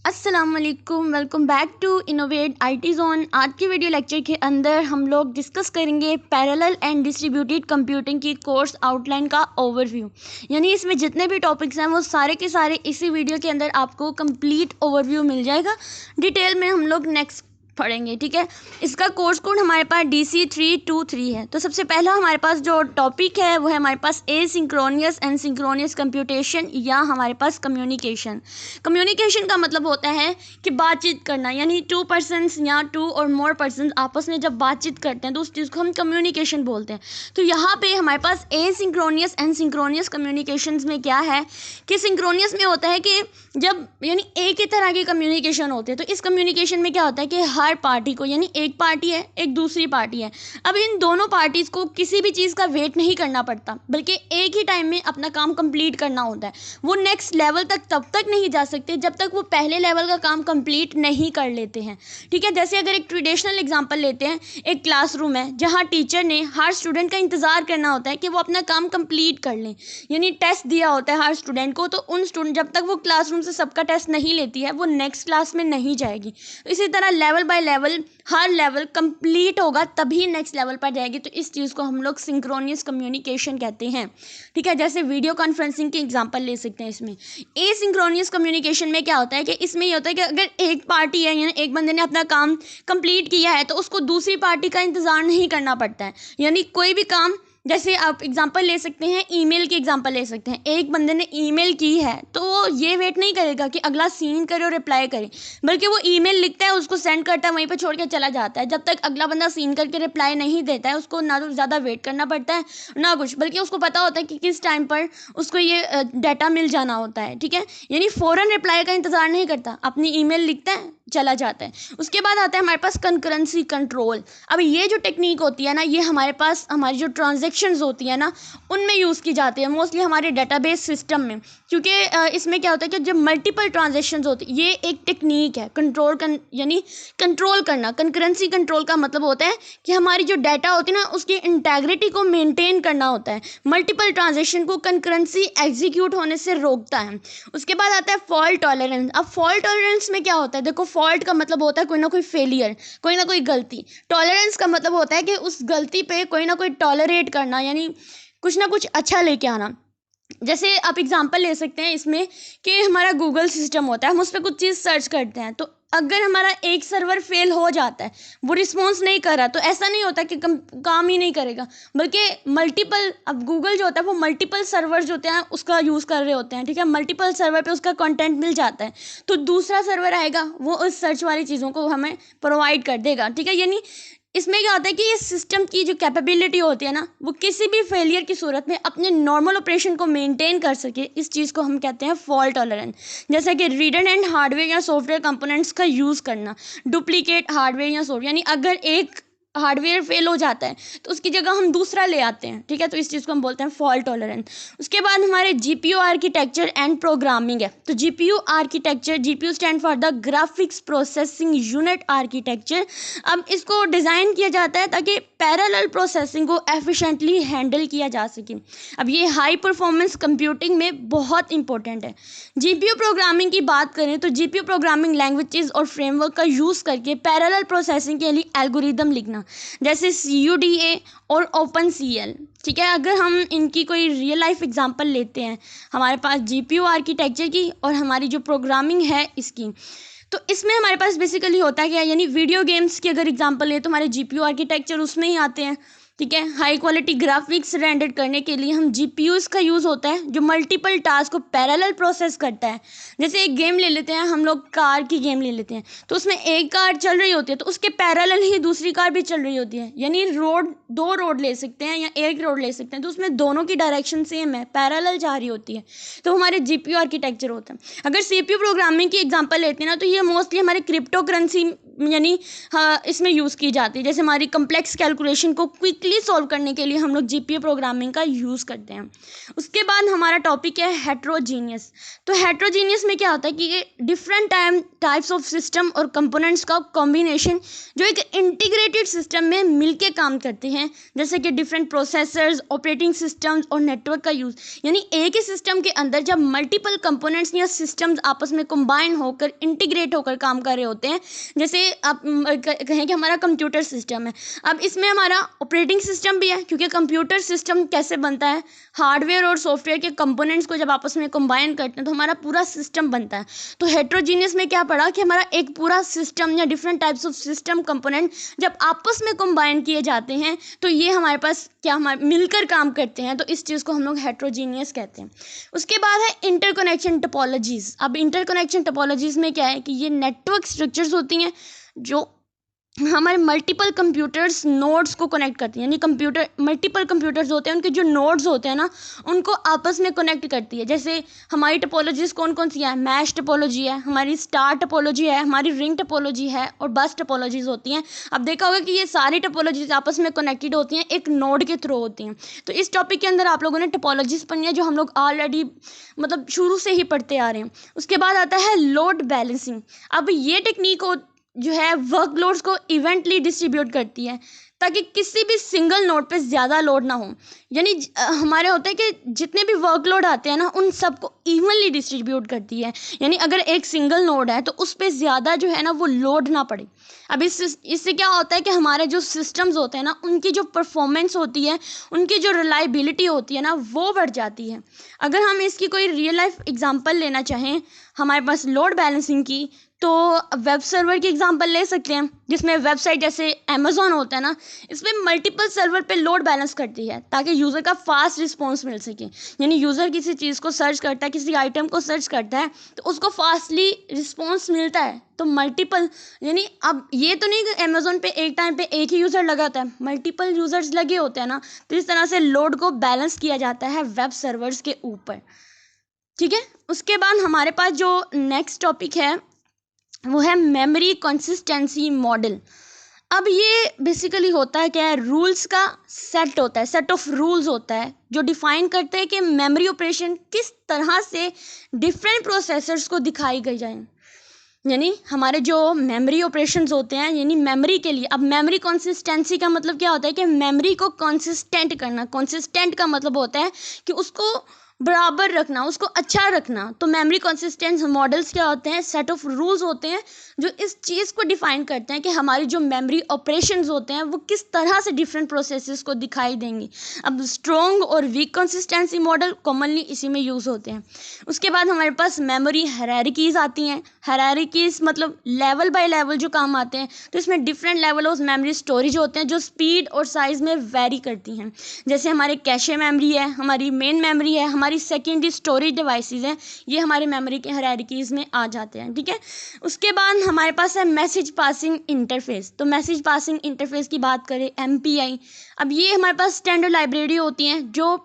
अस्सलाम वालेकुम, welcome back to Innovate IT Zone. आज की वीडियो लेक्चर के अंदर हम लोग डिस्कस करेंगे पैरेलल एंड डिस्ट्रीब्यूटेड कंप्यूटिंग की कोर्स आउटलाइन का ओवरव्यू। यानी इसमें जितने भी टॉपिक्स हैं वो सारे के सारे इसी वीडियो के अंदर आपको कंप्लीट ओवरव्यू मिल जाएगा। डिटेल में हम लोग नेक्स्ट पढ़ेंगे, ठीक है। इसका कोर्स कोड हमारे पास DC323 है। तो सबसे पहला हमारे पास जो टॉपिक है वो है हमारे पास एसिंक्रोनियस एंड सिंक्रोनियस कंप्यूटेशन या हमारे पास कम्युनिकेशन। कम्युनिकेशन का मतलब होता है कि बातचीत करना, यानी टू पर्सन्स या टू और मोर पर्सन आपस में जब बातचीत करते हैं तो उस चीज़ को हम कम्युनिकेशन बोलते हैं। तो यहाँ पे हमारे पास एसिंक्रोनियस एंड सिंक्रोनियस कम्युनिकेशंस में क्या है कि सिंक्रोनियस में होता है कि जब यानी एक ही तरह के कम्युनिकेशन होते हैं। तो इस कम्युनिकेशन में क्या होता है कि हर पार्टी को, यानी एक पार्टी है एक दूसरी पार्टी है, अब इन दोनों पार्टीज को किसी भी चीज़ का वेट नहीं करना पड़ता, बल्कि एक ही टाइम में अपना काम कंप्लीट करना होता है। वो नेक्स्ट लेवल तक तब तक नहीं जा सकते जब तक वो पहले लेवल का काम कंप्लीट नहीं कर लेते हैं, ठीक है। जैसे अगर एक ट्रेडिशनल एग्जांपल लेते हैं, एक क्लासरूम है जहाँ टीचर ने हर स्टूडेंट का इंतज़ार करना होता है कि वो अपना काम कंप्लीट कर लें, यानी टेस्ट दिया होता है हर स्टूडेंट को। तो उन स्टूडेंट जब तक वो क्लासरूम से सबका टेस्ट नहीं लेती है वो नेक्स्ट क्लास में नहीं जाएगी। तो इसी तरह level by level her level complete होगा तभी नेक्स्ट लेवल पर जाएगी। तो इस चीज़ को हम लोग सिंक्रोनियस कम्युनिकेशन कहते हैं, ठीक है। जैसे वीडियो कॉन्फ्रेंसिंग की एग्जांपल ले सकते हैं। इसमें एसिंक्रोनियस कम्युनिकेशन में क्या होता है कि इसमें ये होता है कि अगर एक पार्टी है यानी एक बंदे ने अपना काम कंप्लीट किया है तो उसको दूसरी पार्टी का इंतज़ार नहीं करना पड़ता है। यानी कोई भी काम, जैसे आप एग्जांपल ले सकते हैं, ईमेल की एग्जांपल ले सकते हैं। एक बंदे ने ईमेल की है तो वो ये वेट नहीं करेगा कि अगला सीन करे और रिप्लाई करे, बल्कि वो ईमेल लिखता है, उसको सेंड करता है, वहीं पे छोड़ के चला जाता है। जब तक अगला बंदा सीन करके रिप्लाई नहीं देता है उसको ना तो ज़्यादा वेट करना पड़ता है ना कुछ, बल्कि उसको पता होता है कि किस टाइम पर उसको ये डाटा मिल जाना होता है, ठीक है। यानी फ़ौरन रिप्लाई का इंतज़ार नहीं करता, अपनी ईमेल लिखता है चला जाता है। उसके बाद आता है हमारे पास कंकरेंसी कंट्रोल। अब ये जो टेक्निक होती है ना, ये हमारे पास हमारी जो ट्रांजैक्शंस होती है ना उनमें यूज़ की जाती है, मोस्टली हमारे डेटाबेस सिस्टम में। क्योंकि इसमें क्या होता है कि जब मल्टीपल ट्रांजैक्शंस होती है, ये एक टेक्निक है यानी कंट्रोल करना। कंकरेंसी कंट्रोल का मतलब होता है कि हमारी जो डाटा होती है ना उसकी इंटेग्रिटी को मेनटेन करना होता है। मल्टीपल ट्रांजैक्शन को कंकरेंसी एग्जीक्यूट होने से रोकता है। उसके बाद आता है फॉल्ट टॉलरेंस। अब फॉल्ट टॉलरेंस में क्या होता है, देखो फॉल्ट का मतलब होता है कोई ना कोई फेलियर, कोई ना कोई गलती। टॉलरेंस का मतलब होता है कि उस गलती पे कोई ना कोई टॉलरेट करना, यानी कुछ ना कुछ अच्छा लेके आना। जैसे आप एग्जांपल ले सकते हैं इसमें कि हमारा गूगल सिस्टम होता है, हम उस पर कुछ चीज़ सर्च करते हैं, तो अगर हमारा एक सर्वर फेल हो जाता है, वो रिस्पॉन्स नहीं कर रहा, तो ऐसा नहीं होता कि काम ही नहीं करेगा, बल्कि मल्टीपल, अब गूगल जो होता है वो मल्टीपल सर्वर जो होते हैं उसका यूज़ कर रहे होते हैं, ठीक है। मल्टीपल सर्वर पे उसका कंटेंट मिल जाता है, तो दूसरा सर्वर आएगा वो उस सर्च वाली चीज़ों को हमें प्रोवाइड कर देगा, ठीक है। यानी इसमें क्या होता है कि इस सिस्टम की जो कैपेबिलिटी होती है ना वो किसी भी फेलियर की सूरत में अपने नॉर्मल ऑपरेशन को मेंटेन कर सके, इस चीज़ को हम कहते हैं फॉल्ट टॉलरेंस। जैसे कि रिडंडेंट हार्डवेयर या सॉफ्टवेयर कंपोनेंट्स का यूज़ करना, डुप्लीकेट हार्डवेयर या सॉफ्टवेयर, यानी अगर एक हार्डवेयर फेल हो जाता है तो उसकी जगह हम दूसरा ले आते हैं, ठीक है। तो इस चीज़ को हम बोलते हैं फॉल्ट टॉलरेंस। उसके बाद हमारे जीपीयू आर्किटेक्चर एंड प्रोग्रामिंग है। तो GPU architecture, GPU stand for the graphics processing unit architecture. अब इसको डिज़ाइन किया जाता है ताकि पैरेलल प्रोसेसिंग को एफिशिएंटली हैंडल किया जा सके। अब ये हाई परफॉर्मेंस कंप्यूटिंग में बहुत इंपॉर्टेंट है। जीपीयू प्रोग्रामिंग की बात करें तो जीपीयू प्रोग्रामिंग लैंग्वेजेस और फ्रेमवर्क का यूज़ करके पैरेलल प्रोसेसिंग के लिए एल्गोरिदम लिखना, जैसे CUDA और OpenCL, ठीक है। अगर हम इनकी कोई रियल लाइफ एग्जांपल लेते हैं हमारे पास जीपीयू आर्किटेक्चर की और हमारी जो प्रोग्रामिंग है इसकी, तो इसमें हमारे पास बेसिकली होता है क्या, यानी वीडियो गेम्स की अगर एग्जांपल ले तो हमारे जीपीयू आर्किटेक्चर उसमें ही आते हैं, ठीक है। हाई क्वालिटी ग्राफिक्स रेंडर करने के लिए हम जीपीयूज़ का यूज़ होता है जो मल्टीपल टास्क को पैरेलल प्रोसेस करता है। जैसे एक गेम ले लेते हैं हम लोग, कार की गेम ले लेते हैं, तो उसमें एक कार चल रही होती है तो उसके पैरेलल ही दूसरी कार भी चल रही होती है, यानी दो रोड ले सकते हैं या एक रोड ले सकते हैं, तो उसमें दोनों की डायरेक्शन सेम है, पैरेलल जा रही होती है, तो हमारे जीपीयू आर्किटेक्चर होता है। अगर सीपीयू प्रोग्रामिंग की एग्जांपल लेते हैं ना तो ये मोस्टली हमारे क्रिप्टो करेंसी यानी हाँ इसमें यूज़ की जाती है। जैसे हमारी कम्प्लेक्स कैलकुलेशन को क्विकली सॉल्व करने के लिए हम लोग जीपीए प्रोग्रामिंग का यूज़ करते हैं। उसके बाद हमारा टॉपिक है हेट्रोजीनियस। तो हेट्रोजीनियस में क्या होता है कि ये डिफरेंट टाइप्स ऑफ सिस्टम और कंपोनेंट्स का कॉम्बिनेशन जो एक इंटीग्रेटेड सिस्टम में मिलके काम करते हैं, जैसे कि डिफरेंट प्रोसेसर्स, ऑपरेटिंग सिस्टम्स और नेटवर्क का यूज़। यानी एक ही सिस्टम के अंदर जब मल्टीपल कंपोनेंट्स या सिस्टम्स आपस में कंबाइन होकर इंटीग्रेट होकर काम कर रहे होते हैं, जैसे आप कहें कि हमारा कंप्यूटर सिस्टम है। अब इसमें हमारा ऑपरेटिंग सिस्टम भी है, क्योंकि कंप्यूटर सिस्टम कैसे बनता है, हार्डवेयर और सॉफ्टवेयर के कंपोनेंट्स को जब आपस में कंबाइन करते हैं तो हमारा पूरा सिस्टम बनता है। तो हेट्रोजीनियस में क्या पढ़ा कि हमारा एक पूरा सिस्टम या different types of system component जब आपस में कंबाइन किए जाते हैं तो ये हमारे पास क्या हमारे मिलकर काम करते हैं, तो इस चीज़ को हम लोग हेट्रोजीनियस कहते हैं। उसके बाद है इंटरकनेक्शन टोपोलॉजीज। अब इंटरकनेक्शन टोपोलॉजीज में क्या है कि ये नेटवर्क स्ट्रक्चर्स होती हैं जो हमारे मल्टीपल कंप्यूटर्स नोड्स को कनेक्ट करती हैं। यानी कंप्यूटर मल्टीपल कंप्यूटर्स होते हैं, उनके जो नोड्स होते हैं ना उनको आपस में कनेक्ट करती है। जैसे हमारी टोपोलॉजीज कौन कौन सी है, मैश टोपोलॉजी है, हमारी स्टार टोपोलॉजी है, हमारी रिंग टोपोलॉजी है और बस टोपोलॉजीज होती हैं। अब देखा होगा कि ये सारी टोपोलॉजीज आपस में कनेक्टेड होती हैं, एक नोड के थ्रू होती हैं। तो इस टॉपिक के अंदर आप लोगों ने टोपोलॉजीज पढ़नी है जो हम लोग ऑलरेडी मतलब शुरू से ही पढ़ते आ रहे हैं। उसके बाद आता है लोड बैलेंसिंग। अब ये टेक्निक जो है वर्कलोड्स को इवेंटली डिस्ट्रीब्यूट करती है ताकि किसी भी सिंगल नोड पे ज़्यादा लोड ना हो। यानी हमारे होते हैं कि जितने भी वर्कलोड आते हैं ना उन सबको इवनली डिस्ट्रीब्यूट करती है। यानी अगर एक सिंगल नोड है तो उस पर ज़्यादा जो है ना वो लोड ना पड़े। अब इससे क्या होता है कि हमारे जो सिस्टम्स होते हैं ना उनकी जो परफॉर्मेंस होती है, उनकी जो रिलायबिलिटी होती है ना वो बढ़ जाती है। अगर हम इसकी कोई रियल लाइफ एग्जांपल लेना चाहें हमारे पास लोड बैलेंसिंग की, तो वेब सर्वर की एग्जांपल ले सकते हैं, जिसमें वेबसाइट जैसे अमेज़ॉन होता है ना, इसमें मल्टीपल सर्वर पे लोड बैलेंस करती है ताकि यूज़र का फास्ट रिस्पॉन्स मिल सके। यानी यूज़र किसी चीज़ को सर्च करता है, किसी आइटम को सर्च करता है तो उसको फास्टली रिस्पॉन्स मिलता है। तो मल्टीपल यानी अब ये तो नहीं कि अमेज़ॉन पे एक टाइम पे एक ही यूज़र लगाता है, मल्टीपल यूज़र्स लगे होते हैं ना, तो इस तरह से लोड को बैलेंस किया जाता है वेब सर्वर्स के ऊपर। ठीक है। उसके बाद हमारे पास जो नेक्स्ट टॉपिक है वो है मेमोरी कंसिस्टेंसी मॉडल। अब ये बेसिकली होता है क्या है, रूल्स का सेट होता है, सेट ऑफ रूल्स होता है जो डिफाइन करते हैं कि मेमोरी ऑपरेशन किस तरह से डिफरेंट प्रोसेसर्स को दिखाई गई जाए। यानी हमारे जो मेमोरी ऑपरेशंस होते हैं, यानी मेमोरी के लिए, अब मेमोरी कंसिस्टेंसी का मतलब क्या होता है कि मेमोरी को कंसिस्टेंट करना। कंसिस्टेंट का मतलब होता है कि उसको बराबर रखना, उसको अच्छा रखना। तो मेमोरी कंसिस्टेंस मॉडल्स क्या होते हैं, सेट ऑफ रूल्स होते हैं जो इस चीज़ को डिफाइन करते हैं कि हमारी जो मेमोरी ऑपरेशंस होते हैं वो किस तरह से डिफरेंट प्रोसेसेस को दिखाई देंगी। अब स्ट्रॉन्ग और वीक कंसिस्टेंसी मॉडल कॉमनली इसी में यूज़ होते हैं। उसके बाद हमारे पास मेमोरी हायरार्कीज आती हैं। हायरार्कीज मतलब लेवल बाय लेवल जो काम आते हैं, तो इसमें different level of memory storage होते हैं जो स्पीड और साइज़ में वेरी करती हैं। जैसे हमारे कैशे मेमोरी है, हमारी मेन मेमोरी है, हमारी सेकेंडरी स्टोरेज डिवाइसेस हैं, ये हमारे मेमोरी के हायरार्कीज में आ जाते हैं। ठीक है। उसके बाद हमारे पास है मैसेज पासिंग इंटरफेस। तो मैसेज पासिंग इंटरफेस की बात करें MPI, अब ये हमारे पास स्टैंडर्ड लाइब्रेरी होती हैं जो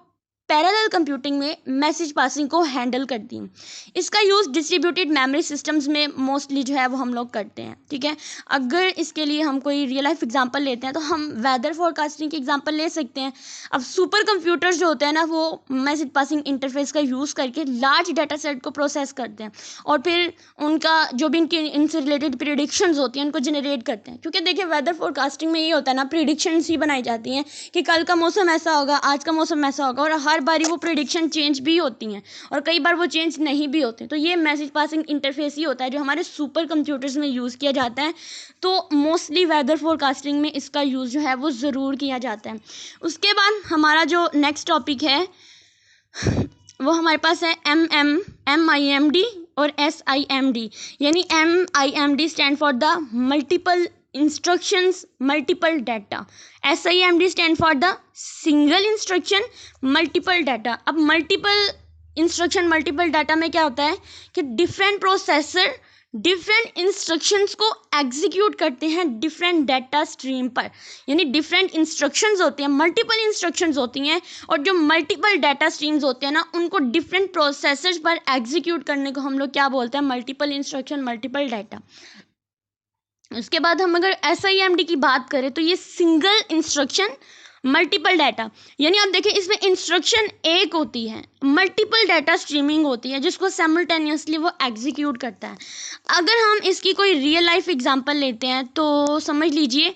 पैरेलल कंप्यूटिंग में मैसेज पासिंग को हैंडल करती हैं। इसका यूज़ डिस्ट्रीब्यूटेड मेमोरी सिस्टम्स में मोस्टली जो है वो हम लोग करते हैं। ठीक है। अगर इसके लिए हम कोई रियल लाइफ एग्जांपल लेते हैं तो हम वेदर फोरकास्टिंग की एग्जांपल ले सकते हैं। अब सुपर कंप्यूटर्स जो होते हैं ना वो मैसेज पासिंग इंटरफेस का यूज़ करके लार्ज डाटा सेट को प्रोसेस करते हैं और फिर उनका जो भी इनसे रिलेटेड प्रिडिक्शंस होती हैं उनको जनरेट करते हैं। क्योंकि देखिए वेदर फोरकास्टिंग में ये होता है ना, प्रिडिक्शंस ही बनाई जाती हैं कि कल का मौसम ऐसा होगा, आज का मौसम ऐसा होगा, और हर बारी वो प्रिडिक्शन चेंज भी होती हैं और कई बार वो चेंज नहीं भी होते। तो ये मैसेज पासिंग इंटरफेस ही होता है जो हमारे सुपर कंप्यूटर्स में यूज़ किया जाता है। तो मोस्टली वेदर फोरकास्टिंग में इसका यूज़ जो है वो ज़रूर किया जाता है। उसके बाद हमारा जो नेक्स्ट टॉपिक है वो हमारे पास है MIMD और SIMD। यानी MIMD stand for the multiple instructions multiple data, SIMD stand for the single instruction multiple data। अब multiple instruction multiple data में क्या होता है कि different processor डिफरेंट इंस्ट्रक्शंस को एग्जीक्यूट करते हैं डिफरेंट डाटा स्ट्रीम पर। यानी डिफरेंट इंस्ट्रक्शंस होती हैं, मल्टीपल इंस्ट्रक्शंस होती हैं, और जो मल्टीपल डाटा स्ट्रीम्स होते हैं ना उनको डिफरेंट प्रोसेसर्स पर एग्जीक्यूट करने को हम लोग क्या बोलते हैं, मल्टीपल इंस्ट्रक्शन मल्टीपल डाटा। उसके बाद हम अगर SIMD की बात करें तो ये सिंगल इंस्ट्रक्शन मल्टीपल डाटा, यानी आप देखें इसमें इंस्ट्रक्शन एक होती है, मल्टीपल डाटा स्ट्रीमिंग होती है जिसको साइमल्टेनियसली वो एग्जीक्यूट करता है। अगर हम इसकी कोई रियल लाइफ एग्जांपल लेते हैं तो समझ लीजिए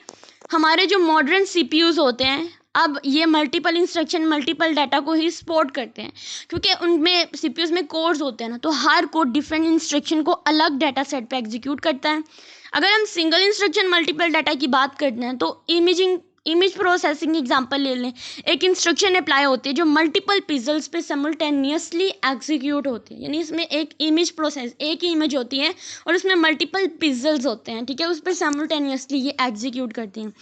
हमारे जो मॉडर्न CPUs होते हैं, अब ये मल्टीपल इंस्ट्रक्शन मल्टीपल डाटा को ही सपोर्ट करते हैं, क्योंकि उनमें CPUs में कोर्स होते हैं ना, तो हर कोड डिफरेंट इंस्ट्रक्शन को अलग डाटा सेट पे एग्जीक्यूट करता है। अगर हम सिंगल इंस्ट्रक्शन मल्टीपल डाटा की बात करते हैं तो इमेज प्रोसेसिंग एग्जांपल ले लें। एक इंस्ट्रक्शन अप्लाई होती है जो मल्टीपल पिक्सेल्स पे सिमुलटेनियसली एग्जीक्यूट होती है, यानी इसमें एक इमेज प्रोसेस, एक ही इमेज होती है और उसमें मल्टीपल पिक्सेल्स होते हैं, ठीक है, उस पर सिमुलटेनियसली ये एग्जीक्यूट करती हैं।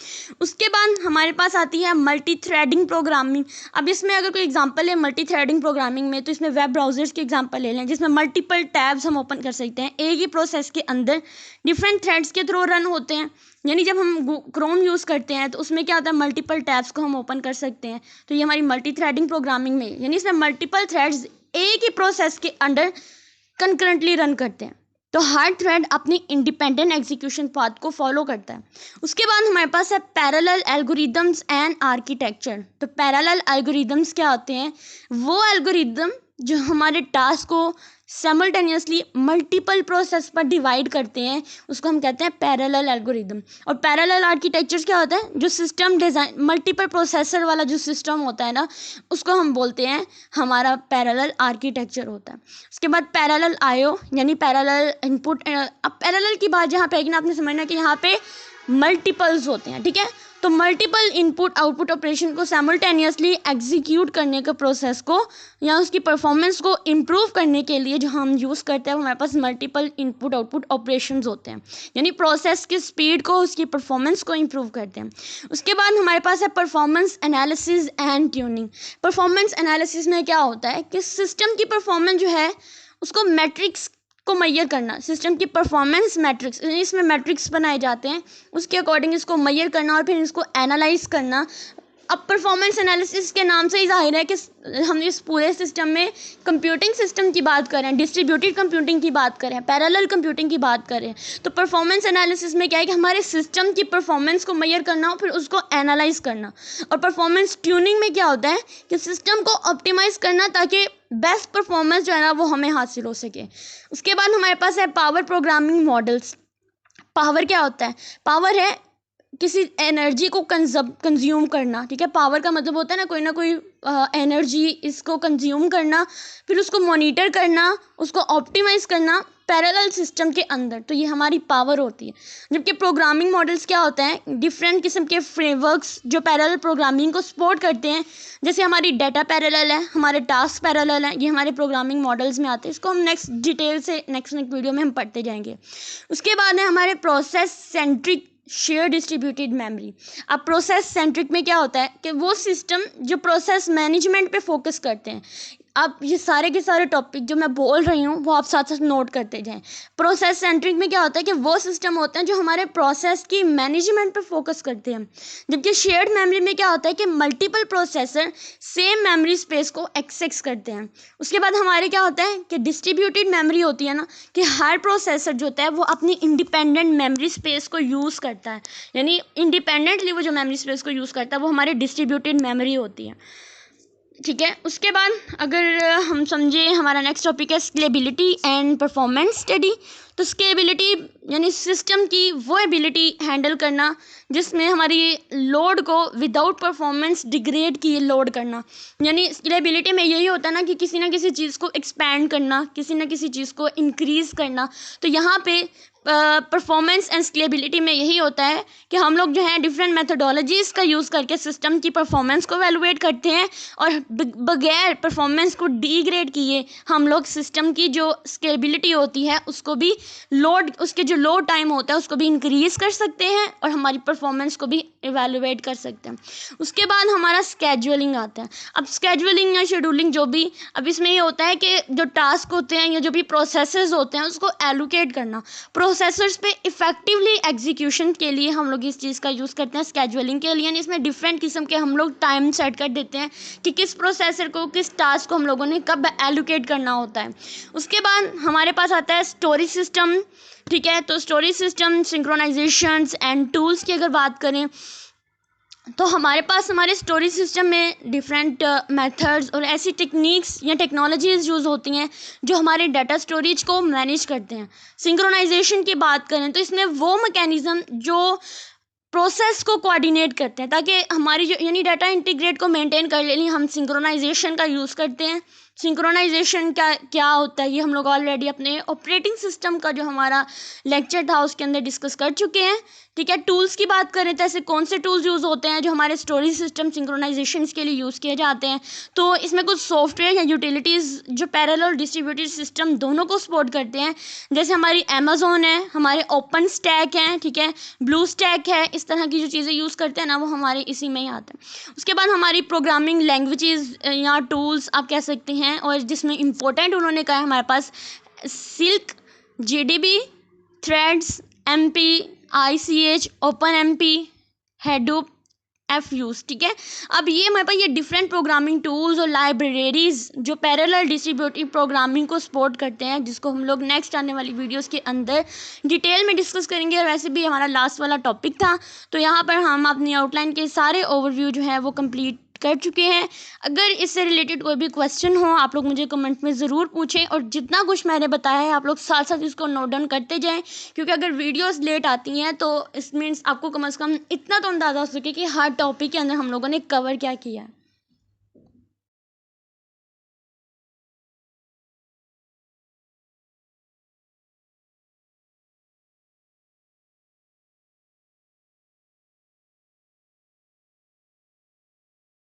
उसके बाद हमारे पास आती है मल्टी थ्रेडिंग प्रोग्रामिंग। अब इसमें अगर कोई एग्जाम्पल है मल्टी थ्रेडिंग प्रोग्रामिंग में, तो इसमें वेब ब्राउजर्स की एग्जाम्पल ले लें जिसमें मल्टीपल टैब्स हम ओपन कर सकते हैं, एक ही प्रोसेस के अंदर डिफरेंट थ्रेड्स के थ्रू रन होते हैं। यानी जब हम क्रोम यूज़ करते हैं तो उसमें क्या होता है, मल्टीपल टैब्स को हम ओपन कर सकते हैं, तो ये हमारी मल्टी थ्रेडिंग प्रोग्रामिंग में, यानी इसमें मल्टीपल थ्रेड्स एक ही प्रोसेस के अंडर कंकरेंटली रन करते हैं, तो हर थ्रेड अपनी इंडिपेंडेंट एग्जीक्यूशन पाथ को फॉलो करता है। उसके बाद हमारे पास है पैरेलल एल्गोरिदम्स एंड आर्किटेक्चर। तो पैरेलल एल्गोरिदम्स क्या होते हैं, वो एल्गोरिदम जो हमारे टास्क को साइमल्टेनियसली मल्टीपल प्रोसेस पर डिवाइड करते हैं, उसको हम कहते हैं पैरेलल एल्गोरिदम। और पैरेलल आर्किटेक्चर क्या होता है, जो सिस्टम डिज़ाइन मल्टीपल प्रोसेसर वाला जो सिस्टम होता है ना, उसको हम बोलते हैं हमारा पैरेलल आर्किटेक्चर होता है। उसके बाद पैरेलल IO यानी पैरेलल इनपुट। अब पैरेलल की बात जहाँ पे आएगी ना, आपने समझना कि यहाँ पे मल्टीपल्स होते हैं, ठीक है, तो मल्टीपल इनपुट आउटपुट ऑपरेशन को साइमल्टेनियसली एग्जीक्यूट करने के प्रोसेस को या उसकी परफॉर्मेंस को इम्प्रूव करने के लिए जो हम यूज़ करते हैं हमारे पास मल्टीपल इनपुट आउटपुट ऑपरेशंस होते हैं, यानी प्रोसेस की स्पीड को, उसकी परफॉर्मेंस को इम्प्रूव करते हैं। उसके बाद हमारे पास है performance analysis and tuning. Performance analysis में क्या होता है कि सिस्टम की परफॉर्मेंस जो है उसको मैट्रिक्स को मैयर करना, सिस्टम की परफॉर्मेंस मैट्रिक्स, इसमें मैट्रिक्स बनाए जाते हैं, उसके अकॉर्डिंग इसको मैयर करना और फिर इसको एनालाइज करना। अब परफॉर्मेंस एनालिसिस के नाम से ही जाहिर है कि हम इस पूरे सिस्टम में कंप्यूटिंग सिस्टम की बात करें, डिस्ट्रीब्यूटेड कंप्यूटिंग की बात करें, पैरेलल कंप्यूटिंग की बात करें, तो परफॉर्मेंस एनालिसिस में क्या है कि हमारे सिस्टम की परफॉर्मेंस को मैयर करना और फिर उसको एनालाइज करना। और परफॉर्मेंस ट्यूनिंग में क्या होता है कि सिस्टम को ऑप्टिमाइज करना ताकि बेस्ट परफॉर्मेंस जो है ना वो हमें हासिल हो सके। उसके बाद हमारे पास है पावर प्रोग्रामिंग मॉडल्स। पावर क्या होता है, पावर है किसी एनर्जी को कंज्यूम करना, ठीक है, पावर का मतलब होता है ना कोई एनर्जी इसको कंज्यूम करना, फिर उसको मॉनिटर करना, उसको ऑप्टिमाइज करना पैरेलल सिस्टम के अंदर, तो ये हमारी पावर होती है। जबकि प्रोग्रामिंग मॉडल्स क्या होता है, डिफरेंट किस्म के फ्रेमवर्क्स जो पैरेलल प्रोग्रामिंग को सपोर्ट करते हैं, जैसे हमारी डाटा पैरेलल है, हमारे टास्क पैरेलल है, ये हमारे प्रोग्रामिंग मॉडल्स में आते हैं। इसको हम नेक्स्ट डिटेल से नेक्स्ट वीडियो में हम पढ़ते जाएंगे। उसके बाद है हमारे process centric share distributed memory. अब प्रोसेस सेंट्रिक में क्या होता है कि वो सिस्टम जो प्रोसेस मैनेजमेंट पे फोकस करते हैं। अब ये सारे के सारे टॉपिक जो मैं बोल रही हूँ वो आप साथ साथ नोट करते जाएं। प्रोसेस सेंट्रिक में क्या होता है कि वो सिस्टम होते हैं जो हमारे प्रोसेस की मैनेजमेंट पे फोकस करते हैं। जबकि शेयर्ड मेमोरी में क्या होता है कि multiple processor same memory space को एक्सेस करते हैं। उसके बाद हमारे क्या होता है कि डिस्ट्रीब्यूटेड मेमोरी होती है ना, कि हर प्रोसेसर जो होता है वो अपनी इंडिपेंडेंट मेमोरी स्पेस को यूज़ करता है, यानी इंडिपेंडेंटली वो जो मेमोरी स्पेस को यूज़ करता है वो हमारी डिस्ट्रीब्यूटेड मेमोरी होती है, ठीक है। उसके बाद अगर हम समझे हमारा नेक्स्ट टॉपिक है स्केलेबिलिटी एंड परफॉर्मेंस स्टडी। तो स्केलेबिलिटी यानी सिस्टम की वो एबिलिटी हैंडल करना जिसमें हमारी लोड को विदाउट परफॉर्मेंस डिग्रेड किए लोड करना। यानी स्केलेबिलिटी में यही होता है ना कि किसी ना किसी चीज़ को एक्सपैंड करना, किसी ना किसी चीज़ को इंक्रीज़ करना। तो यहाँ पे परफॉर्मेंस एंड स्केलेबिलिटी में यही होता है कि हम लोग जो है डिफरेंट मेथोडोलॉजीज़ का यूज़ करके सिस्टम की परफॉर्मेंस को एवेलुएट करते हैं और बगैर परफॉर्मेंस को डिग्रेड किए हम लोग सिस्टम की जो स्केलेबिलिटी होती है उसको भी लोड, उसके जो लोड टाइम होता है उसको भी इंक्रीज़ कर सकते हैं और हमारी परफॉर्मेंस को भी एवेलुएट कर सकते हैं। उसके बाद हमारा स्केड्यूलिंग आता है। अब स्केड्यूलिंग या शेड्यूलिंग जो भी, अब इसमें ये होता है कि जो टास्क होते हैं या जो भी प्रोसेसेस होते हैं उसको एलोकेट करना। प्रोसेसर्स पे इफ़ेक्टिवली एग्जीक्यूशन के लिए हम लोग इस चीज़ का यूज़ करते हैं स्केजुअलिंग के लिए, यानी इसमें डिफरेंट किस्म के हम लोग टाइम सेट कर देते हैं कि किस प्रोसेसर को किस टास्क को हम लोगों ने कब एलोकेट करना होता है। उसके बाद हमारे पास आता है स्टोरेज सिस्टम, ठीक है। तो storage system, synchronisations and tools की अगर बात करें तो हमारे पास हमारे स्टोरेज सिस्टम में डिफरेंट मेथड्स और ऐसी टेक्निक्स या टेक्नोलॉजीज़ यूज़ होती हैं जो हमारे डाटा स्टोरेज को मैनेज करते हैं। सिंक्रोनाइजेशन की बात करें तो इसमें वो मैकेनिज़्म जो प्रोसेस को कोऑर्डिनेट करते हैं ताकि हमारी जो यानी डाटा इंटीग्रेट को मेंटेन कर ले, हम सिंक्रोनाइजेशन का यूज़ करते हैं। सिंक्रोनाइजेशन क्या होता है ये हम लोग ऑलरेडी अपने ऑपरेटिंग सिस्टम का जो हमारा लेक्चर था उसके अंदर डिस्कस कर चुके हैं, ठीक है। टूल्स की बात करें तो ऐसे कौन से टूल्स यूज़ होते हैं जो हमारे स्टोरेज सिस्टम सिंक्रोनाइजेशन के लिए यूज़ किए जाते हैं। तो इसमें कुछ सॉफ्टवेयर या यूटिलिटीज़ जो पैरेलल और डिस्ट्रीब्यूटेड सिस्टम दोनों को सपोर्ट करते हैं, जैसे हमारी अमेज़ॉन है, हमारे ओपन स्टैक हैं, ठीक है, ब्लू स्टैक है। इस तरह की जो चीज़ें यूज़ करते हैं ना वो हमारे इसी में ही आते हैं। उसके बाद हमारी प्रोग्रामिंग लैंग्वेजेस या टूल्स आप कह सकते हैं, और जिसमें इम्पोर्टेंट उन्होंने कहा है हमारे पास Cilk, GDB, threads, MP, ICH, open MP, Hadoop, FUs, ठीक है। अब ये हमारे पास ये डिफरेंट प्रोग्रामिंग टूल्स और लाइब्रेरीज जो पैरेलल डिस्ट्रीब्यूटिव प्रोग्रामिंग को सपोर्ट करते हैं, जिसको हम लोग नेक्स्ट आने वाली वीडियोस के अंदर डिटेल में डिस्कस करेंगे। और वैसे भी हमारा लास्ट वाला टॉपिक था, तो यहाँ पर हम अपनी आउटलाइन के सारे ओवरव्यू जो है वो कंप्लीट कर चुके हैं। अगर इससे रिलेटेड कोई भी क्वेश्चन हो आप लोग मुझे कमेंट में ज़रूर पूछें, और जितना कुछ मैंने बताया है आप लोग साथ साथ इसको नोट डाउन करते जाएं, क्योंकि अगर वीडियोस लेट आती हैं तो इस मीन्स आपको कम से कम इतना तो अंदाज़ा हो सके कि हर टॉपिक के अंदर हम लोगों ने कवर क्या किया है।